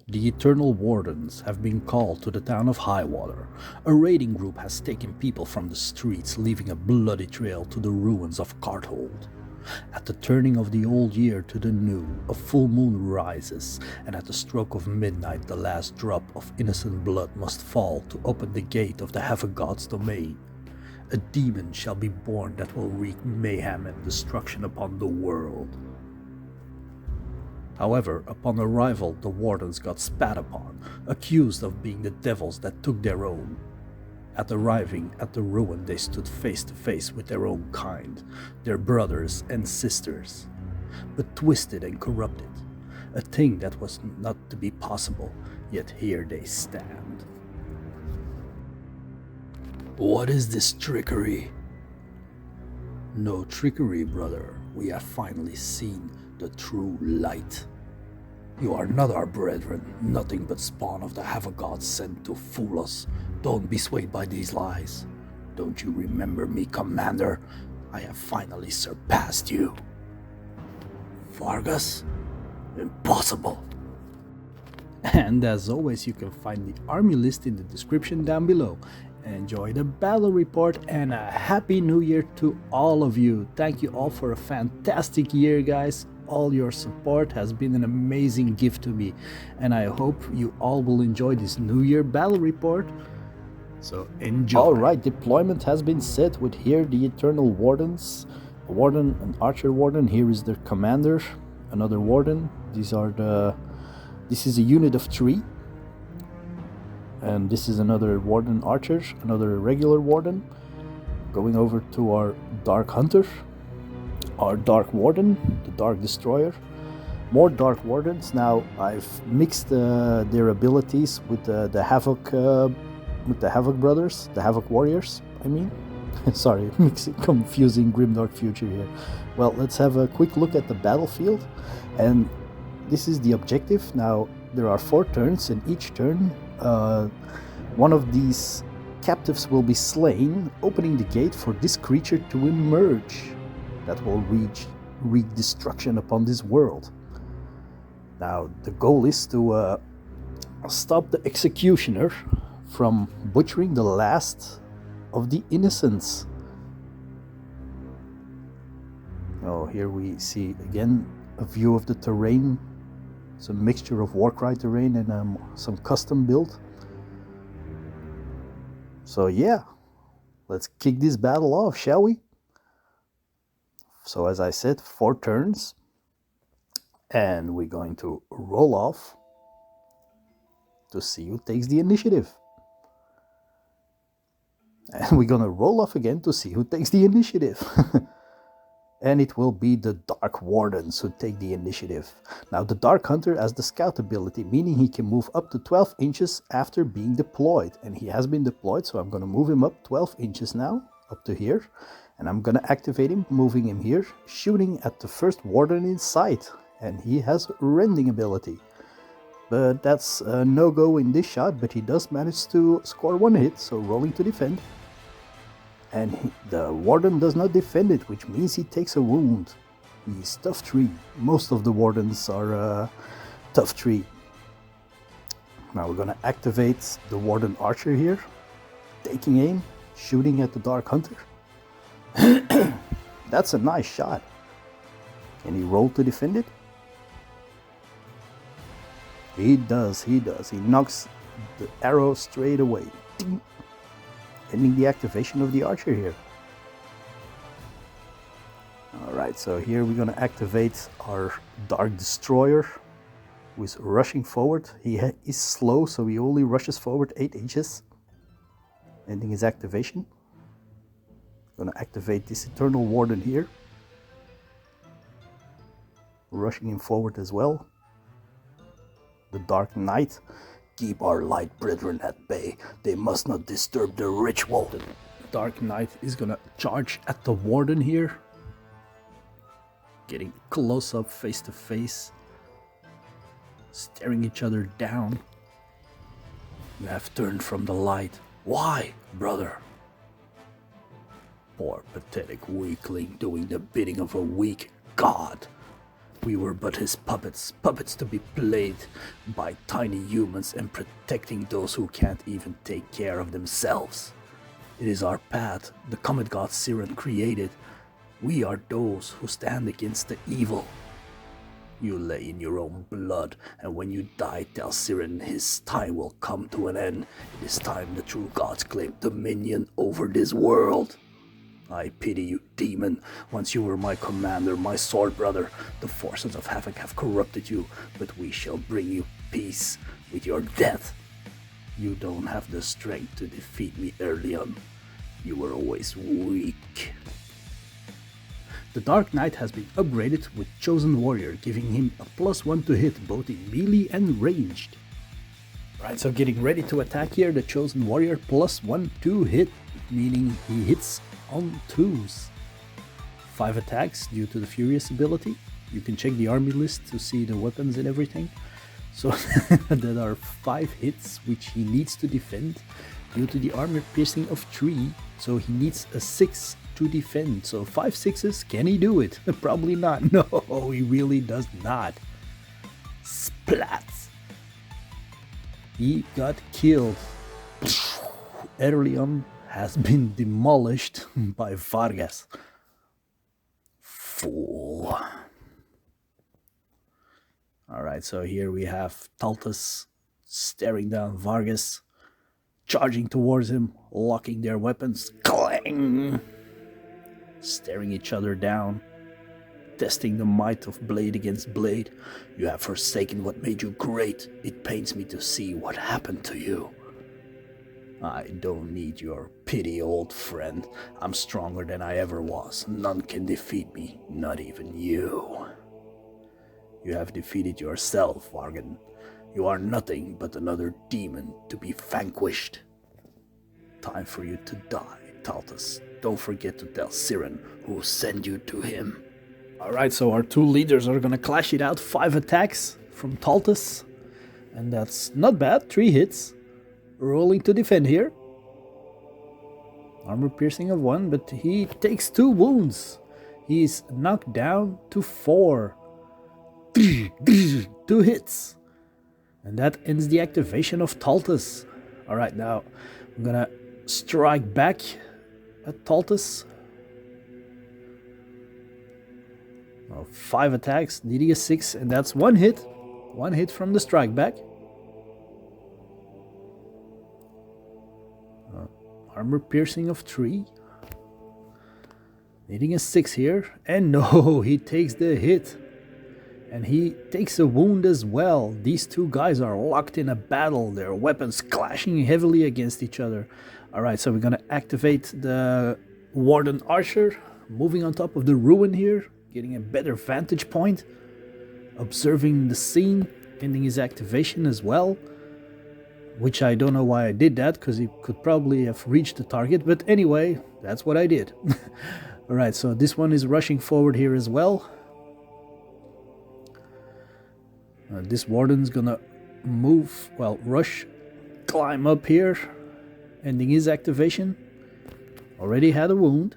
The Eternal Wardens have been called to the town of Highwater. A raiding group has taken people from the streets, leaving a bloody trail to the ruins of Carthold. At the turning of the old year to the new, a full moon rises, and at the stroke of midnight the last drop of innocent blood must fall to open the gate of the Havoc God's domain. A demon shall be born that will wreak mayhem and destruction upon the world. However, upon arrival, the Wardens got spat upon, accused of being the devils that took their own. At arriving at the ruin, they stood face to face with their own kind, their brothers and sisters, but twisted and corrupted, a thing that was not to be possible, yet here they stand. What is this trickery? No trickery, brother. We have finally seen the true light. You are not our brethren, nothing but spawn of the Havoc God sent to fool us. Don't be swayed by these lies. Don't you remember me, Commander? I have finally surpassed you. Vargas? Impossible. And as always, you can find the army list in the description down below. Enjoy the battle report and a happy new year to all of you. Thank you all for a fantastic year, guys. All your support has been an amazing gift to me, and I hope you all will enjoy this new year battle report. So enjoy. Alright, deployment has been set with here the Eternal Wardens, a Warden, an Archer Warden. Here is their commander, another Warden. This is a unit of 3. And this is another Warden Archer, another regular Warden. Going over to our Dark Hunter, our Dark Warden, the Dark Destroyer. More Dark Wardens. Now I've mixed their abilities with the Havoc brothers, the Havoc Warriors. I mean, sorry, confusing Grimdark Future here. Well, let's have a quick look at the battlefield, and this is the objective. Now there are 4 turns, and each turn one of these captives will be slain, opening the gate for this creature to emerge that will wreak destruction upon this world. Now the goal is to stop the executioner from butchering the last of the innocents. Oh, here we see again a view of the terrain. It's a mixture of Warcry terrain and some custom build. So yeah, let's kick this battle off, shall we? So as I said, 4 turns, and we're going to roll off to see who takes the initiative. And we're gonna roll off again to see who takes the initiative. And it will be the Dark Wardens who take the initiative. Now the Dark Hunter has the scout ability, meaning he can move up to 12 inches after being deployed. And he has been deployed, so I'm going to move him up 12 inches now, up to here. And I'm going to activate him, moving him here, shooting at the first Warden in sight. And he has rending ability. But that's a no-go in this shot, but he does manage to score 1 hit, so rolling to defend. And the Warden does not defend it, which means he takes a wound. He's tough 3. Most of the Wardens are tough 3. Now we're gonna activate the Warden Archer here, taking aim, shooting at the Dark Hunter. That's a nice shot. Can he roll to defend it? He does. He knocks the arrow straight away. Ding. Ending the activation of the Archer here. Alright, so here we're going to activate our Dark Destroyer, who is rushing forward. He is slow, so he only rushes forward 8 inches. Ending his activation. Going to activate this Eternal Warden here. Rushing him forward as well. The Dark Knight. Keep our light brethren at bay. They must not disturb the ritual. The Dark Knight is gonna charge at the Warden here. Getting close up, face to face. Staring each other down. You have turned from the light. Why, brother? Poor pathetic weakling doing the bidding of a weak god. We were but his puppets, puppets to be played by tiny humans and protecting those who can't even take care of themselves. It is our path the comet god Siren created. We are those who stand against the evil. You lay in your own blood, and when you die, tell Siren his time will come to an end. It is time the true gods claim dominion over this world. I pity you, demon. Once you were my commander, my sword brother. The forces of Havoc have corrupted you, but we shall bring you peace with your death. You don't have the strength to defeat me early on. You were always weak. The Dark Knight has been upgraded with Chosen Warrior, giving him a +1 to hit both in melee and ranged. Right, so getting ready to attack here, the Chosen Warrior +1 to hit, meaning he hits on 2s. 5 attacks due to the Furious ability. You can check the army list to see the weapons and everything. So there are 5 hits which he needs to defend due to the armor piercing of 3. So he needs a 6 to defend. So 5 6s, can he do it? Probably not. No, he really does not. Splat! He got killed. Erleon has been demolished by Vargas. Fool. Alright, so here we have Taltus staring down Vargas, charging towards him, locking their weapons. Clang! Staring each other down, testing the might of blade against blade. You have forsaken what made you great. It pains me to see what happened to you. I don't need your pity, old friend. I'm stronger than I ever was. None can defeat me, not even you. You have defeated yourself, Vargan. You are nothing but another demon to be vanquished. Time for you to die, Taltus. Don't forget to tell Siren who sent you to him. Alright, so our 2 leaders are gonna clash it out. 5 attacks from Taltus. And that's not bad. 3 hits. Rolling to defend here. Armor piercing of 1, but he takes 2 wounds. He's knocked down to 4. 2 hits. And that ends the activation of Taltus. Alright, now I'm gonna strike back at Taltus. 5 attacks, needing a 6, and that's 1 hit. 1 hit from the strike back. Armor piercing of 3. Needing a 6 here. And no, he takes the hit. And he takes a wound as well. These 2 guys are locked in a battle. Their weapons clashing heavily against each other. Alright, so we're gonna activate the Warden Archer. Moving on top of the ruin here. Getting a better vantage point. Observing the scene. Ending his activation as well. Which I don't know why I did that, because he could probably have reached the target. But anyway, that's what I did. Alright, so this one is rushing forward here as well. This Warden's gonna move, well, rush, climb up here. Ending his activation. Already had a wound.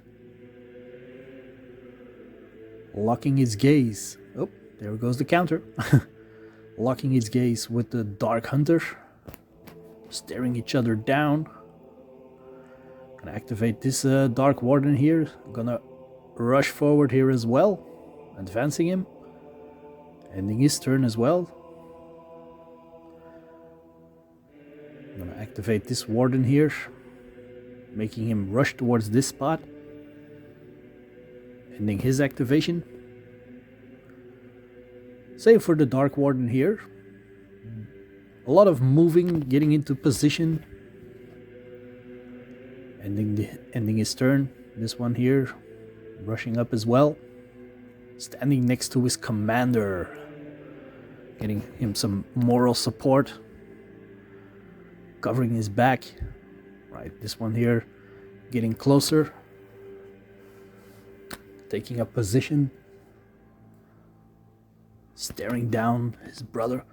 Locking his gaze. Oh, there goes the counter. Locking his gaze with the Dark Hunter. Staring each other down. Gonna activate this Dark Warden here. Gonna rush forward here as well. Advancing him. Ending his turn as well. Gonna activate this Warden here. Making him rush towards this spot. Ending his activation. Save for the Dark Warden here. A lot of moving, getting into position. Ending his turn. This one here, rushing up as well. Standing next to his commander. Getting him some moral support. Covering his back. Right, this one here, getting closer. Taking a position. Staring down his brother.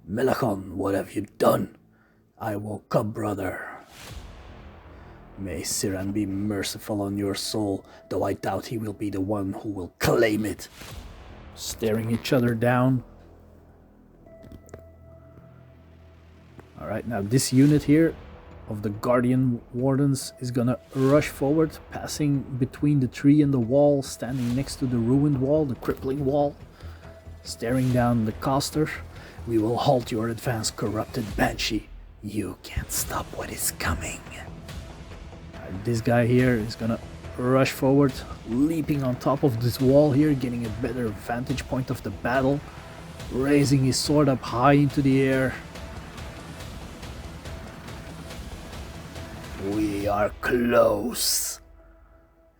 Melachon, what have you done? I woke up, brother. May Siran be merciful on your soul, though I doubt he will be the one who will claim it. staring each other down. Alright, now this unit here of the Guardian Wardens is gonna rush forward, passing between the tree and the wall, standing next to the ruined wall, the crippling wall, staring down the caster. We will halt your advance, corrupted Banshee. You can't stop what is coming. This guy here is gonna rush forward, leaping on top of this wall here, getting a better vantage point of the battle, raising his sword up high into the air. We are close.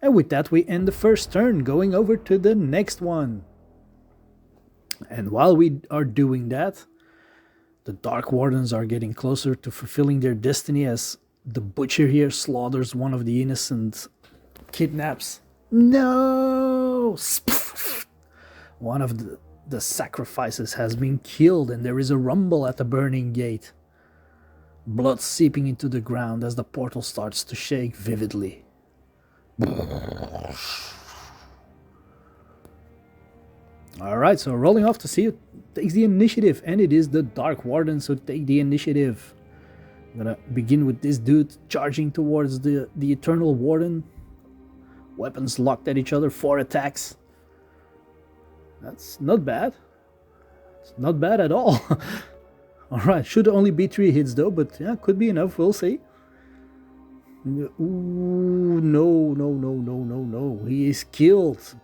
And with that we end the first turn, going over to the next one. And while we are doing that, the Dark Wardens are getting closer to fulfilling their destiny as the Butcher here slaughters one of the innocent, kidnaps. No! One of the sacrifices has been killed, and there is a rumble at the burning gate. Blood seeping into the ground as the portal starts to shake vividly. Alright, so rolling off to see who takes the initiative, and it is the Dark Wardens who take the initiative. I'm gonna begin with this dude charging towards the Eternal Warden. Weapons locked at each other, 4 attacks. That's not bad. It's not bad at all. Alright, should only be 3 hits though, but yeah, could be enough, we'll see. Ooh, no. He is killed.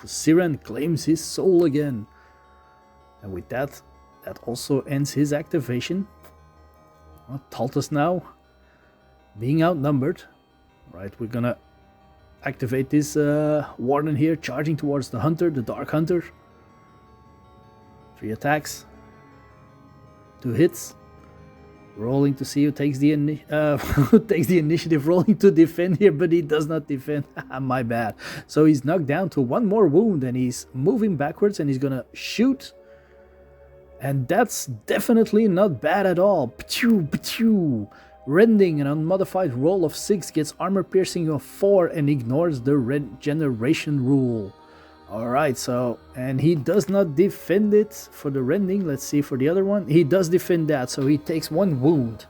Siren claims his soul again. And with that, that also ends his activation. Well, Taltus now, being outnumbered. Right, we're gonna activate this Warden here, charging towards the Hunter, the Dark Hunter. 3 attacks. 2 hits. Rolling to see who takes the initiative, rolling to defend here, but he does not defend. My bad. So he's knocked down to 1 more wound, and he's moving backwards, and he's gonna shoot. And that's definitely not bad at all. Pachoo, pachoo. Rending, an unmodified roll of 6, gets armor piercing of 4 and ignores the regeneration rule. Alright, so, and he does not defend it for the rending. Let's see for the other one. He does defend that, so he takes 1 wound.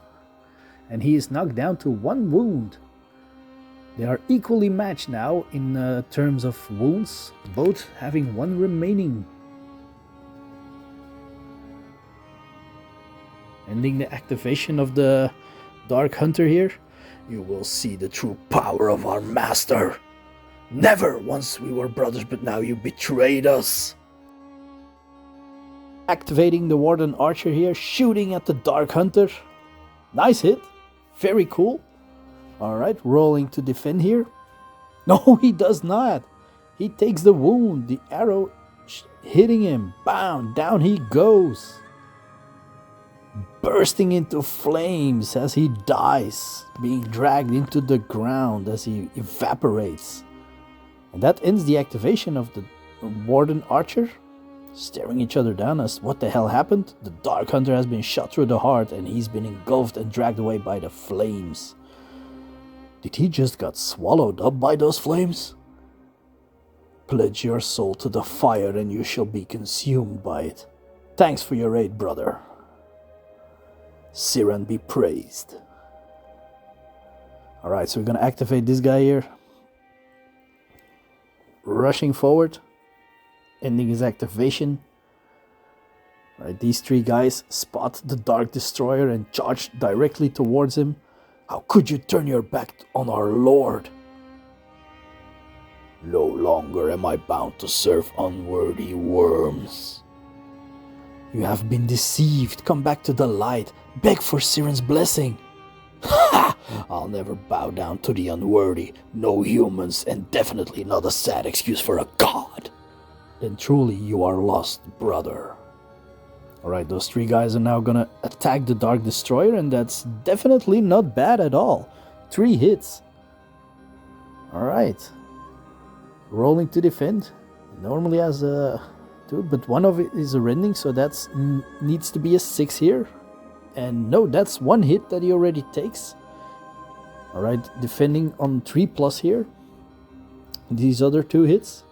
And he is knocked down to 1 wound. They are equally matched now in terms of wounds, both having 1 remaining. Ending the activation of the Dark Hunter here. You will see the true power of our master. Never! Once we were brothers, but now you betrayed us. Activating the Warden Archer here, shooting at the Dark Hunter. Nice hit. Very cool. Alright, rolling to defend here. No, he does not. He takes the wound. The arrow hitting him. Bam! Down he goes. Bursting into flames as he dies. Being dragged into the ground as he evaporates. And that ends the activation of the Warden Archer. Staring each other down as what the hell happened? The Dark Hunter has been shot through the heart and he's been engulfed and dragged away by the flames. Did he just got swallowed up by those flames? Pledge your soul to the fire and you shall be consumed by it. Thanks for your aid, brother. Siren be praised. Alright, so we're gonna activate this guy here. Rushing forward, ending his activation. Right, these 3 guys spot the Dark Destroyer and charge directly towards him. How could you turn your back on our Lord? No longer am I bound to serve unworthy worms. You have been deceived. Come back to the light. Beg for Siren's blessing. Ha! I'll never bow down to the unworthy. No humans, and definitely not a sad excuse for a god. Then truly you are lost, brother. Alright, those 3 guys are now gonna attack the Dark Destroyer, and that's definitely not bad at all. 3 hits. Alright. Rolling to defend. Normally has a 2, but one of it is a rending, so that's needs to be a 6 here. And no, that's 1 hit that he already takes. Alright, defending on 3+ here. These other 2 hits.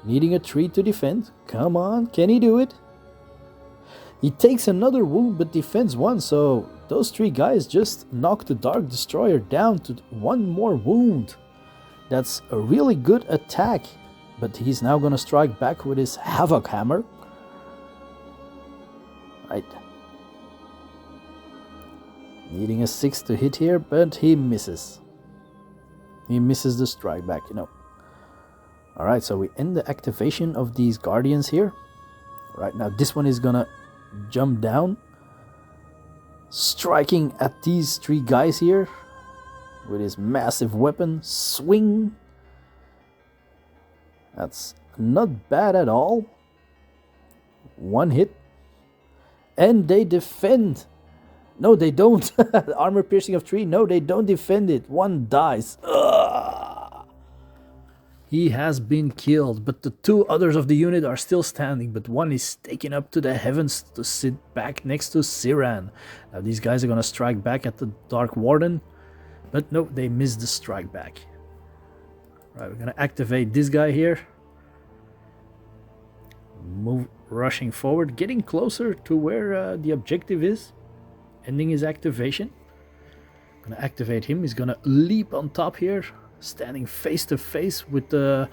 needing a 3 to defend. Come on, can he do it? He takes another wound but defends 1, so those 3 guys just knock the Dark Destroyer down to 1 more wound. That's a really good attack, but he's now gonna strike back with his Havoc Hammer. Right. Needing a 6 to hit here, but he misses. He misses the strike back, you know. Alright, so we end the activation of these Guardians here. Right now, this one is gonna jump down, striking at these 3 guys here with his massive weapon. Swing. That's not bad at all. 1 hit. And they defend. No, they don't. Armor piercing of 3. No, they don't defend it. 1 dies. Ugh. He has been killed, but the 2 others of the unit are still standing, but 1 is taken up to the heavens to sit back next to Siran. Now these guys are gonna strike back at the Dark Warden, but no, they miss the strike back. Right, we're gonna activate this guy here. Move, rushing forward, getting closer to where the objective is. Ending his activation. Gonna activate him. He's gonna leap on top here, standing face to face with the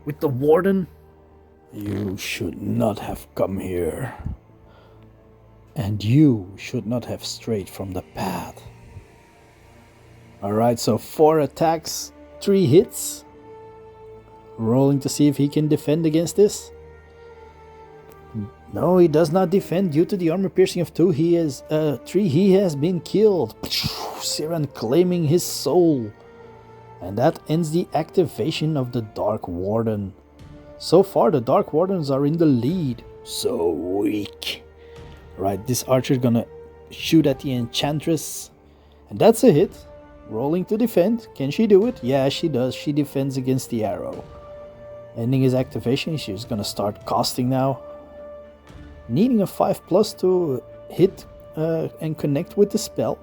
Warden. You should not have come here, and you should not have strayed from the path. Alright, so 4 attacks, 3 hits. Rolling to see if he can defend against this. No, he does not defend due to the armor piercing of 2. He is 3. He has been killed. Siran claiming his soul. And that ends the activation of the Dark Warden. So far, the Dark Wardens are in the lead. So weak. Right, this archer is gonna shoot at the Enchantress. And that's a hit. Rolling to defend. Can she do it? Yeah, she does. She defends against the arrow. Ending his activation. She's gonna start casting now. Needing a 5+ to hit and connect with the spell.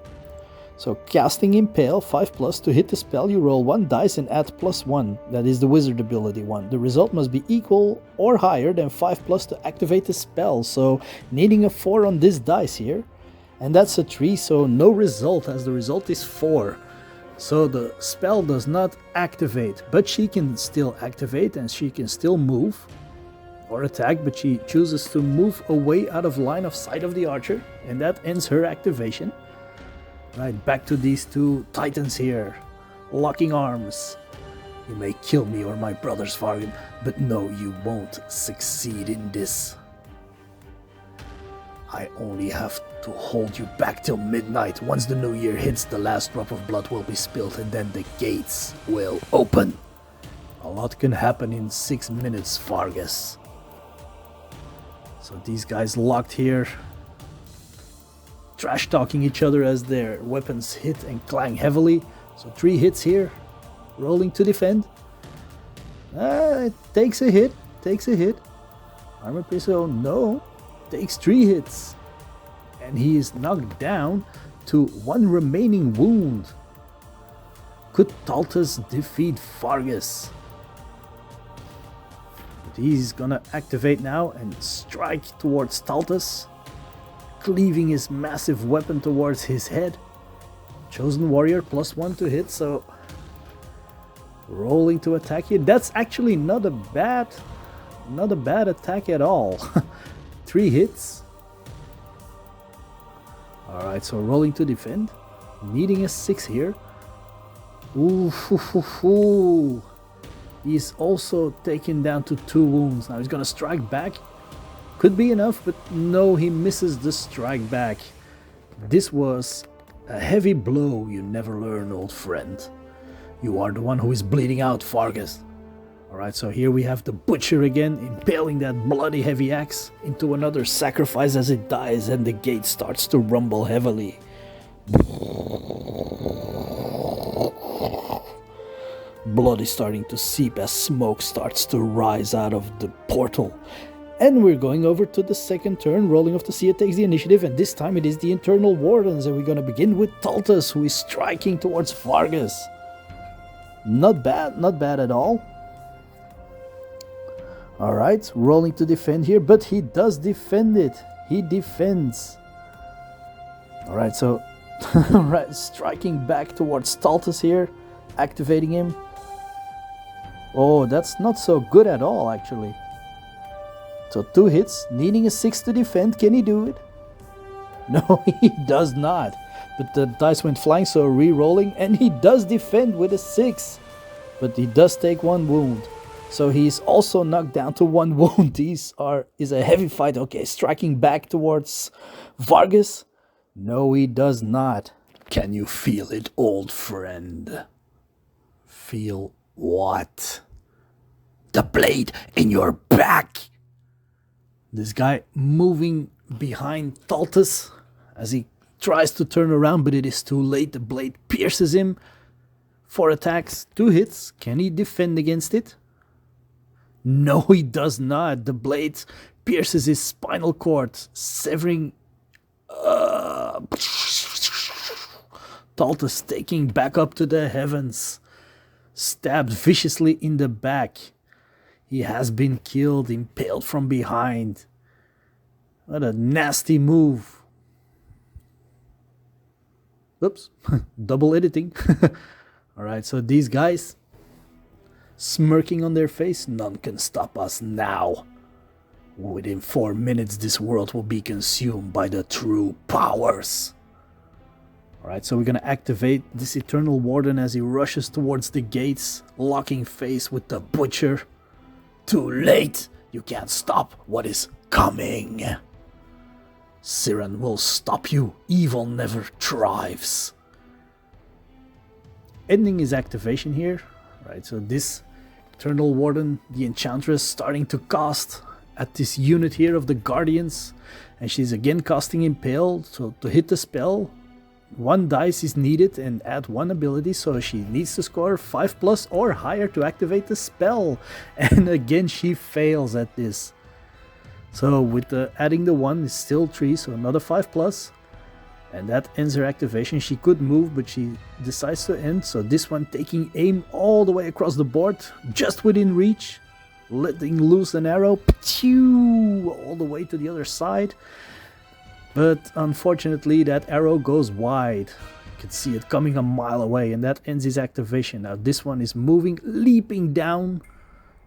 So casting Impale, 5+ to hit the spell, you roll 1 dice and add +1. That is the wizard ability one. The result must be equal or higher than 5+ to activate the spell. So needing a 4 on this dice here. And that's a 3, so no result, as the result is 4. So the spell does not activate, but she can still activate and she can still move or attack, but she chooses to move away out of line of sight of the archer, and that ends her activation. Right, back to these 2 titans here, locking arms. You may kill me or my brothers, Fargan, but no, you won't succeed in this. I only have to hold you back till midnight. Once the new year hits, the last drop of blood will be spilled and then the gates will open. A lot can happen in 6 minutes, Fargus. So these guys locked here, trash talking each other as their weapons hit and clang heavily. So 3 hits here, rolling to defend. It takes a hit, Armor piercer, oh no, takes 3 hits. And he is knocked down to 1 remaining wound. Could Taltus defeat Fargus? But he's gonna activate now and strike towards Taltus, cleaving his massive weapon towards his head. Chosen Warrior +1 to hit, so rolling to attack you. That's actually not a bad attack at all. 3 hits. Alright, so rolling to defend. Needing a 6 here. Ooh. He's also taken down to 2 wounds. Now he's gonna strike back. Could be enough, but no, he misses the strike back. This was a heavy blow. You never learn, old friend. You are the one who is bleeding out, Fargus. Alright, so here we have the Butcher again, impaling that bloody heavy axe into another sacrifice as it dies, and the gate starts to rumble heavily. Blood is starting to seep as smoke starts to rise out of the portal. And we're going over to the second turn. Rolling of the Sea takes the initiative, and this time it is the Eternal Wardens, and we're going to begin with Taltus, who is striking towards Fargus. Not bad at all. Alright, rolling to defend here, but he does defend it. He defends. Alright, so right, striking back towards Taltus here, activating him. Oh, that's not so good at all, actually. So 2 hits, needing a 6 to defend. Can he do it? No, he does not. But the dice went flying, so re-rolling, and he does defend with a 6. But he does take 1 wound. So he's also knocked down to 1 wound. Is a heavy fight. Okay, striking back towards Vargas. No, he does not. Can you feel it, old friend? Feel what? The blade in your back. This guy moving behind Taltus as he tries to turn around, but it is too late. The blade pierces him. 4 attacks, 2 hits. Can he defend against it? No, he does not. The blade pierces his spinal cord, severing. Taltus taking back up to the heavens, stabbed viciously in the back. He has been killed, impaled from behind. What a nasty move. Oops, double editing. Alright, so these guys smirking on their face. None can stop us now. Within 4 minutes, this world will be consumed by the true powers. Alright, so we're gonna activate this Eternal Warden as he rushes towards the gates, locking face with the Butcher. Too late! You can't stop what is coming. Siren will stop you. Evil never thrives. Ending his activation here. Right, so this Eternal Warden, the Enchantress, starting to cast at this unit here of the Guardians. And she's again casting Impale. So to hit the spell, 1 dice is needed and add 1 ability, so she needs to score 5+ or higher to activate the spell. And again she fails at this. So with adding the 1 is still 3, so another 5+. And that ends her activation. She could move, but she decides to end. So this one taking aim all the way across the board, just within reach. Letting loose an arrow, all the way to the other side. But unfortunately that arrow goes wide. You can see it coming a mile away, and that ends his activation. Now this one is moving, leaping down,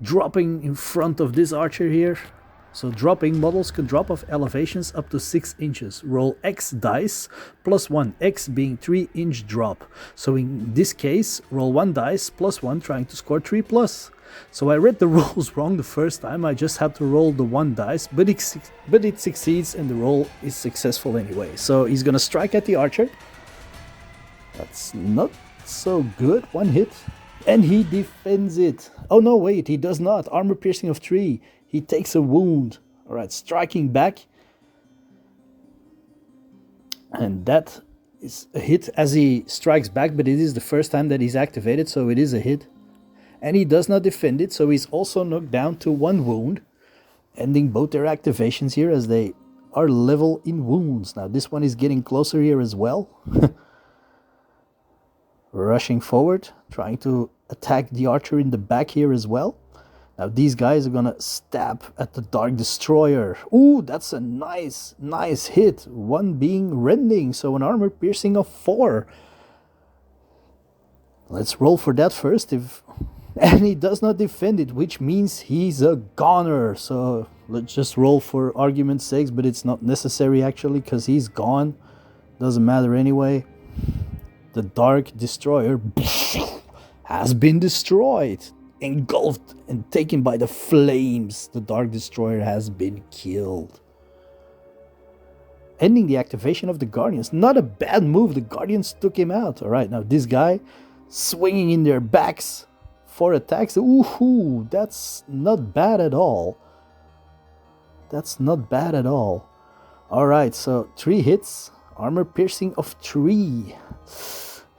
dropping in front of this archer here. So dropping, models can drop off elevations up to 6 inches. Roll X dice plus 1, X being 3-inch drop. So in this case, roll 1 dice plus 1, trying to score 3+. So I read the rules wrong the first time. I just had to roll the 1 dice, but it succeeds and the roll is successful anyway. So he's gonna strike at the archer. That's not so good. 1 hit. And he defends it. Oh no, wait, he does not. Armor piercing of 3. He takes a wound. Alright, striking back. And that is a hit as he strikes back, but it is the first time that he's activated, so it is a hit. And he does not defend it, so he's also knocked down to 1 wound. Ending both their activations here as they are level in wounds. Now this one is getting closer here as well. Rushing forward, trying to attack the archer in the back here as well. Now these guys are gonna stab at the Dark Destroyer. Ooh, that's a nice hit. 1 being rending, so an armor piercing of 4. Let's roll for that first. And he does not defend it, which means he's a goner. So let's just roll for argument's sake, but it's not necessary actually, because he's gone. Doesn't matter anyway. The Dark Destroyer has been destroyed. Engulfed and taken by the flames. The Dark Destroyer has been killed. Ending the activation of the Guardians. Not a bad move. The Guardians took him out. Alright, now this guy swinging in their backs. 4 attacks. Ooh, that's not bad at all. That's not bad at all. Alright, so 3 hits. Armor piercing of 3.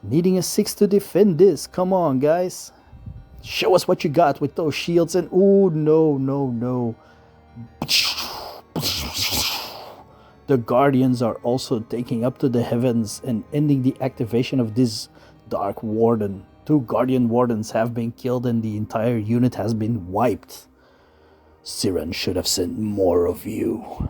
Needing a 6 to defend this. Come on, guys. Show us what you got with those shields. And oh, no. The Guardians are also taking up to the heavens and ending the activation of this Dark Warden. 2 Guardian Wardens have been killed and the entire unit has been wiped. Siren should have sent more of you.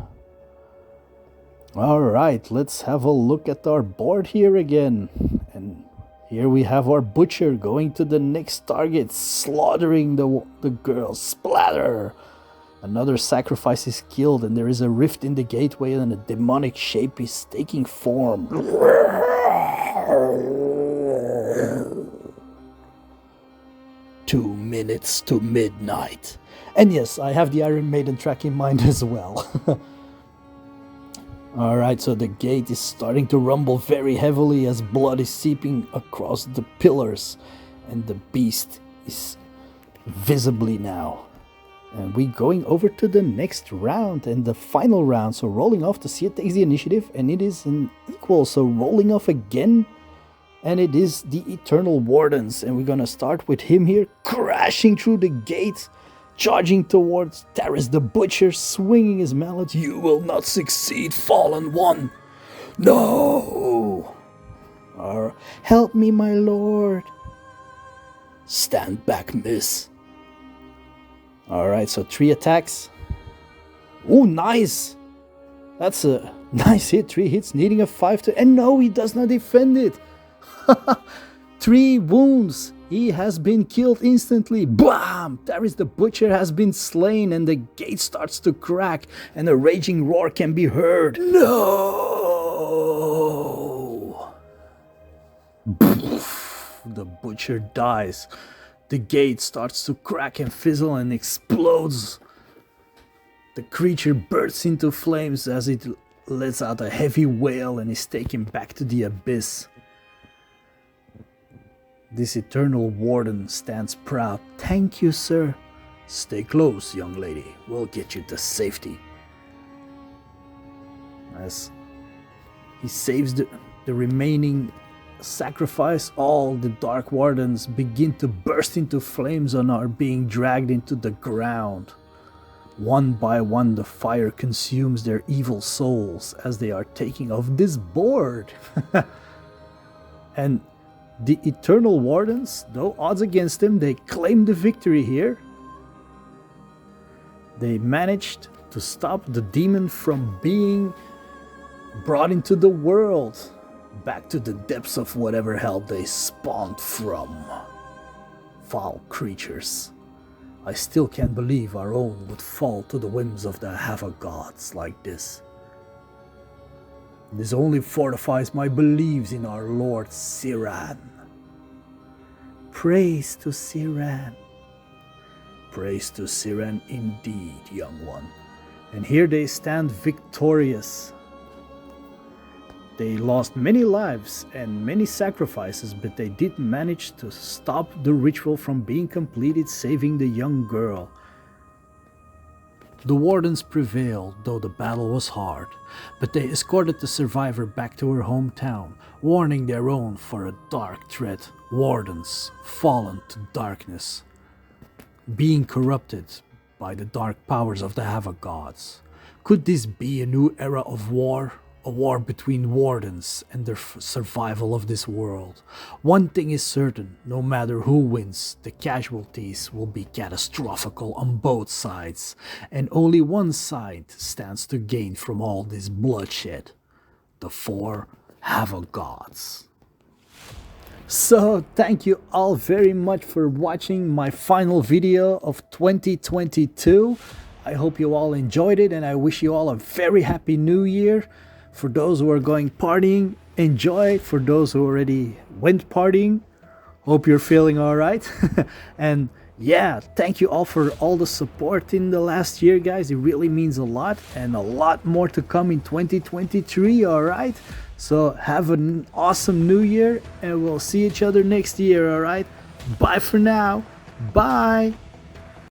Alright, let's have a look at our board here again. And here we have our butcher going to the next target, slaughtering the girl. Splatter! Another sacrifice is killed, and there is a rift in the gateway, and a demonic shape is taking form. 2 minutes to midnight. And yes, I have the Iron Maiden track in mind as well. Alright, so the gate is starting to rumble very heavily as blood is seeping across the pillars, and the beast is visibly now. And we're going over to the next round and the final round. So rolling off to see it takes the initiative, and it is an equal. So rolling off again, and it is the Eternal Wardens. And we're gonna start with him here, crashing through the gate, charging towards Taris the Butcher, swinging his mallet. You will not succeed, fallen one. No! Or, help me, my lord. Stand back, miss. Alright, so 3 attacks. Oh, nice! That's a nice hit. 3 hits, needing a 5 to... And no, he does not defend it. 3 wounds. He has been killed instantly. Bam! Taris the Butcher has been slain, and the gate starts to crack, and a raging roar can be heard. No! The Butcher dies. The gate starts to crack and fizzle and explodes. The creature bursts into flames as it lets out a heavy wail and is taken back to the abyss. This Eternal Warden stands proud. Thank you, sir. Stay close, young lady. We'll get you to safety. As he saves the remaining sacrifice, all the Dark Wardens begin to burst into flames and are being dragged into the ground. One by one, the fire consumes their evil souls as they are taking off this board. And the Eternal Wardens, though odds against them, they claim the victory here. They managed to stop the demon from being brought into the world, back to the depths of whatever hell they spawned from. Foul creatures. I still can't believe our own would fall to the whims of the Havoc gods like this. This only fortifies my beliefs in our Lord Siran. Praise to Siran. Praise to Siran indeed, young one. And here they stand victorious. They lost many lives and many sacrifices, but they did manage to stop the ritual from being completed, saving the young girl. The Wardens prevailed, though the battle was hard, but they escorted the survivor back to her hometown, warning their own for a dark threat. Wardens fallen to darkness, being corrupted by the dark powers of the Havoc gods. Could this be a new era of war? A war between Wardens and their survival of this world. One thing is certain, no matter who wins, the casualties will be catastrophical on both sides, and only one side stands to gain from all this bloodshed: the 4 Havoc gods. So, thank you all very much for watching my final video of 2022. I hope you all enjoyed it, and I wish you all a very happy new year. For those who are going partying, enjoy. For those who already went partying, hope you're feeling all right. And yeah, thank you all for all the support in the last year, guys. It really means a lot, and a lot more to come in 2023, all right? So have an awesome new year, and we'll see each other next year, all right? Bye for now. Bye.